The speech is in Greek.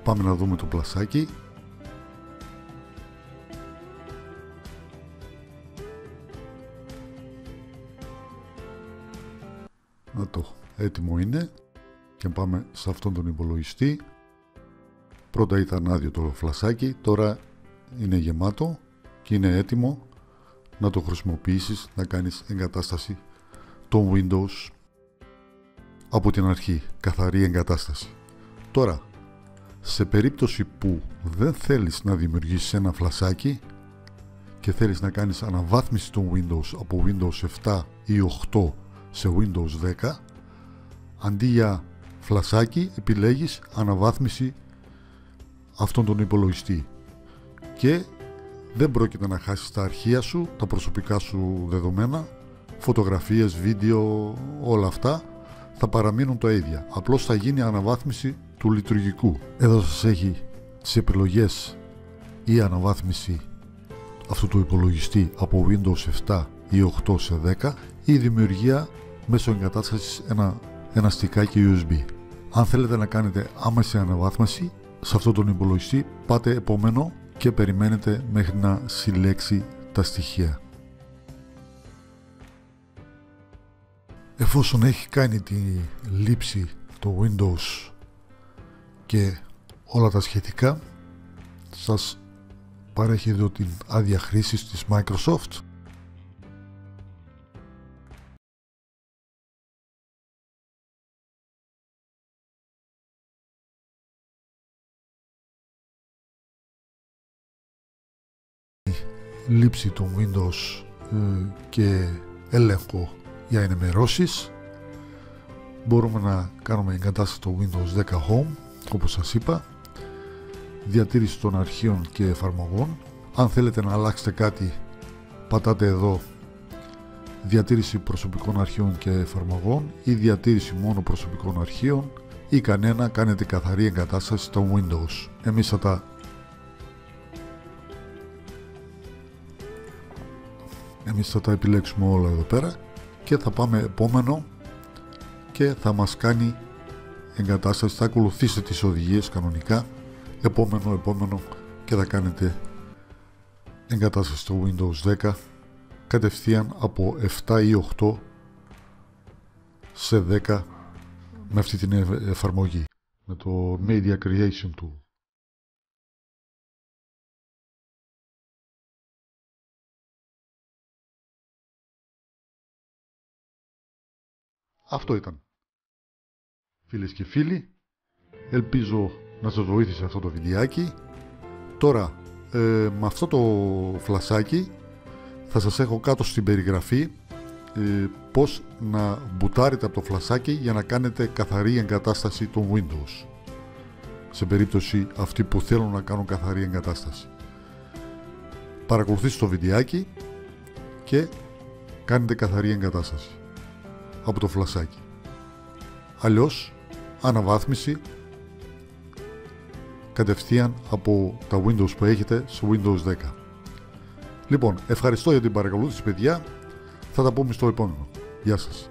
Πάμε να δούμε το πλασάκι. Να το, έτοιμο είναι. Και πάμε σε αυτόν τον υπολογιστή. Πρώτα ήταν άδειο το φλασάκι, τώρα είναι γεμάτο και είναι έτοιμο να το χρησιμοποιήσεις, να κάνεις εγκατάσταση των Windows από την αρχή, καθαρή εγκατάσταση. Τώρα, σε περίπτωση που δεν θέλεις να δημιουργήσεις ένα φλασάκι και θέλεις να κάνεις αναβάθμιση των Windows από Windows 7 ή 8 σε Windows 10, αντί για φλασάκι επιλέγεις αναβάθμιση αυτόν τον υπολογιστή και δεν πρόκειται να χάσεις τα αρχεία σου, τα προσωπικά σου δεδομένα, φωτογραφίες, βίντεο, όλα αυτά θα παραμείνουν τα ίδια. Απλώς θα γίνει αναβάθμιση του λειτουργικού. Εδώ σας έχει τις επιλογές ή αναβάθμιση αυτού του υπολογιστή από Windows 7 ή 8 σε 10 ή δημιουργία μέσω εγκατάστασης ένα στικάκι USB. Αν θέλετε να κάνετε άμεση αναβάθμιση σε αυτόν τον υπολογιστή, πάτε επόμενο και περιμένετε μέχρι να συλλέξει τα στοιχεία. Εφόσον έχει κάνει τη λήψη το Windows και όλα τα σχετικά, σας παρέχει εδώ την άδεια χρήσης της Microsoft. Λήψη των Windows και έλεγχο για ενημερώσεις. Μπορούμε να κάνουμε εγκατάσταση το Windows 10 Home, όπως σας είπα, διατήρηση των αρχείων και εφαρμογών. Αν θέλετε να αλλάξετε κάτι, πατάτε εδώ διατήρηση προσωπικών αρχείων και εφαρμογών ή διατήρηση μόνο προσωπικών αρχείων ή κανένα, κάνετε καθαρή εγκατάσταση στο Windows. Εμείς θα τα επιλέξουμε όλα εδώ πέρα και θα πάμε επόμενο και θα μας κάνει εγκατάσταση. Θα ακολουθήσετε τις οδηγίες κανονικά, επόμενο και θα κάνετε εγκατάσταση στο Windows 10 κατευθείαν από 7 ή 8 σε 10 με αυτή την εφαρμογή, με το Media Creation Tool. Αυτό ήταν. Φίλες και φίλοι, ελπίζω να σας βοήθησε αυτό το βιντεάκι. Τώρα, με αυτό το φλασάκι θα σας έχω κάτω στην περιγραφή πώς να μπουτάρετε από το φλασάκι για να κάνετε καθαρή εγκατάσταση των Windows, σε περίπτωση αυτοί που θέλουν να κάνουν καθαρή εγκατάσταση. Παρακολουθήστε το βιντεάκι και κάνετε καθαρή εγκατάσταση από το φλασάκι. Αλλιώς αναβάθμιση κατευθείαν από τα Windows που έχετε στο Windows 10. Λοιπόν, ευχαριστώ για την παρακολούθηση, παιδιά. Θα τα πούμε στο επόμενο. Γεια σας.